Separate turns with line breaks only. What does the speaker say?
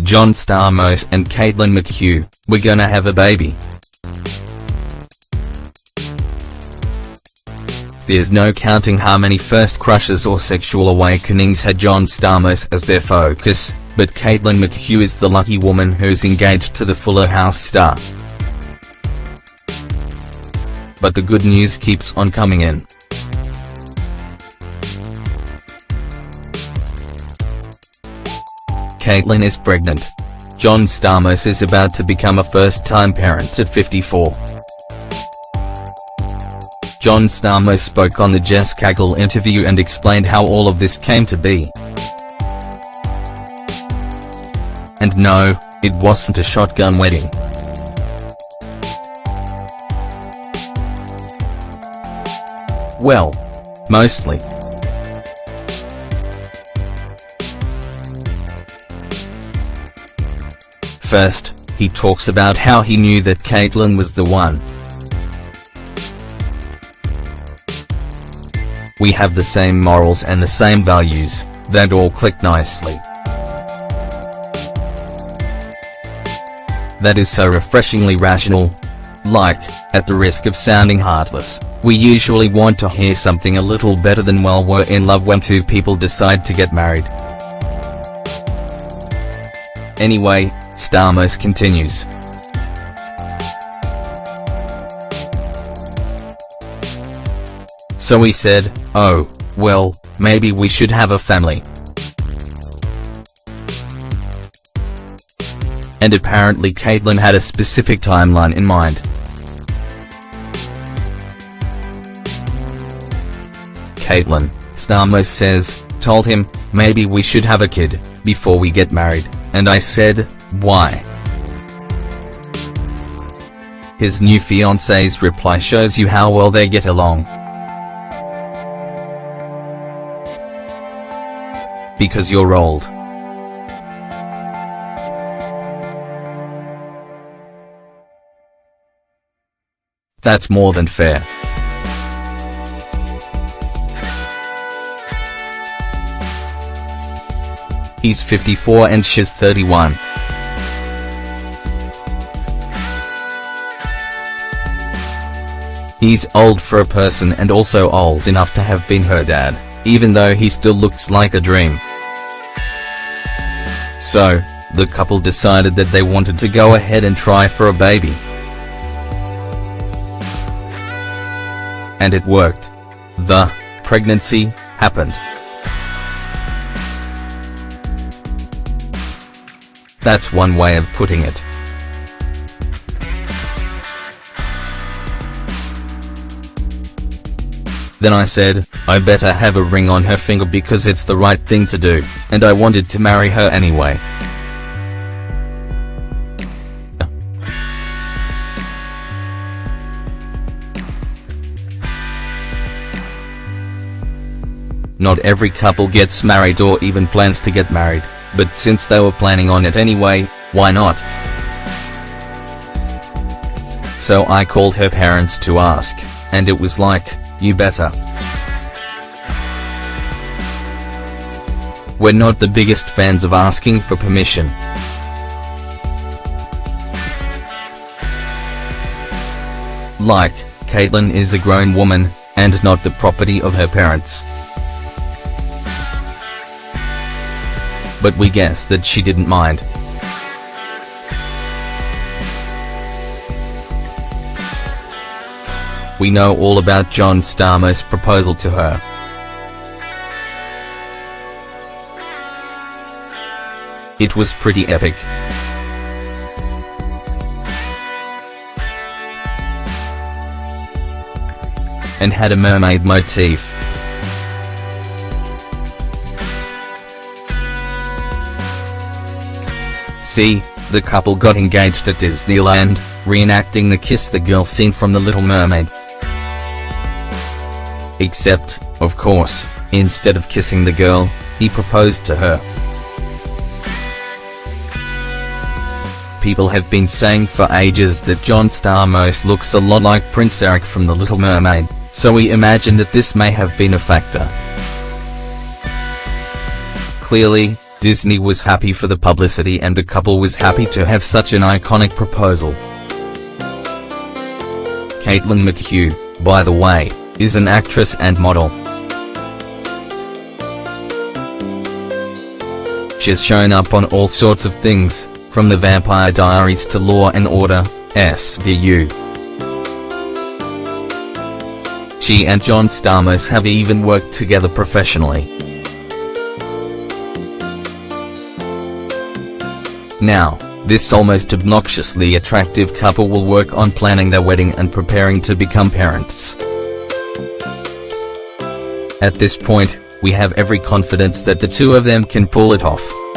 John Stamos and Caitlin McHugh, we're gonna have a baby. There's no counting how many first crushes or sexual awakenings had John Stamos as their focus, but Caitlin McHugh is the lucky woman who's engaged to the Fuller House star. But the good news keeps on coming in. Caitlin is pregnant. John Stamos is about to become a first-time parent at 54. John Stamos spoke on the Jess Cagle interview and explained how all of this came to be. And no, it wasn't a shotgun wedding. Well, mostly. First, he talks about how he knew that Caitlin was the one. We have the same morals and the same values, that all clicked nicely. That is so refreshingly rational. Like, at the risk of sounding heartless, we usually want to hear something a little better than "well, we're in love" when two people decide to get married. Anyway, Stamos continues. So we said, oh, well, maybe we should have a family. And apparently Caitlin had a specific timeline in mind. Caitlin, Stamos says, told him, maybe we should have a kid before we get married, and I said, why? His new fiancee's reply shows you how well they get along. Because you're old. That's more than fair. He's 54 and she's 31. He's old for a person and also old enough to have been her dad, even though he still looks like a dream. So, the couple decided that they wanted to go ahead and try for a baby. And it worked. The pregnancy happened. That's one way of putting it. Then I said, I better have a ring on her finger because it's the right thing to do, and I wanted to marry her anyway. Not every couple gets married or even plans to get married, but since they were planning on it anyway, why not? So I called her parents to ask, and it was like, you better. We're not the biggest fans of asking for permission. Like, Caitlin is a grown woman, and not the property of her parents. But we guess that she didn't mind. We know all about John Stamos' proposal to her. It was pretty epic. And had a mermaid motif. See, the couple got engaged at Disneyland, reenacting the Kiss the Girl scene from The Little Mermaid. Except, of course, instead of kissing the girl, he proposed to her. People have been saying for ages that John Stamos looks a lot like Prince Eric from The Little Mermaid, so we imagine that this may have been a factor. Clearly, Disney was happy for the publicity and the couple was happy to have such an iconic proposal. Caitlin McHugh, by the way, is an actress and model. She's shown up on all sorts of things, from The Vampire Diaries to Law & Order, SVU. She and John Stamos have even worked together professionally. Now, this almost obnoxiously attractive couple will work on planning their wedding and preparing to become parents. At this point, we have every confidence that the two of them can pull it off.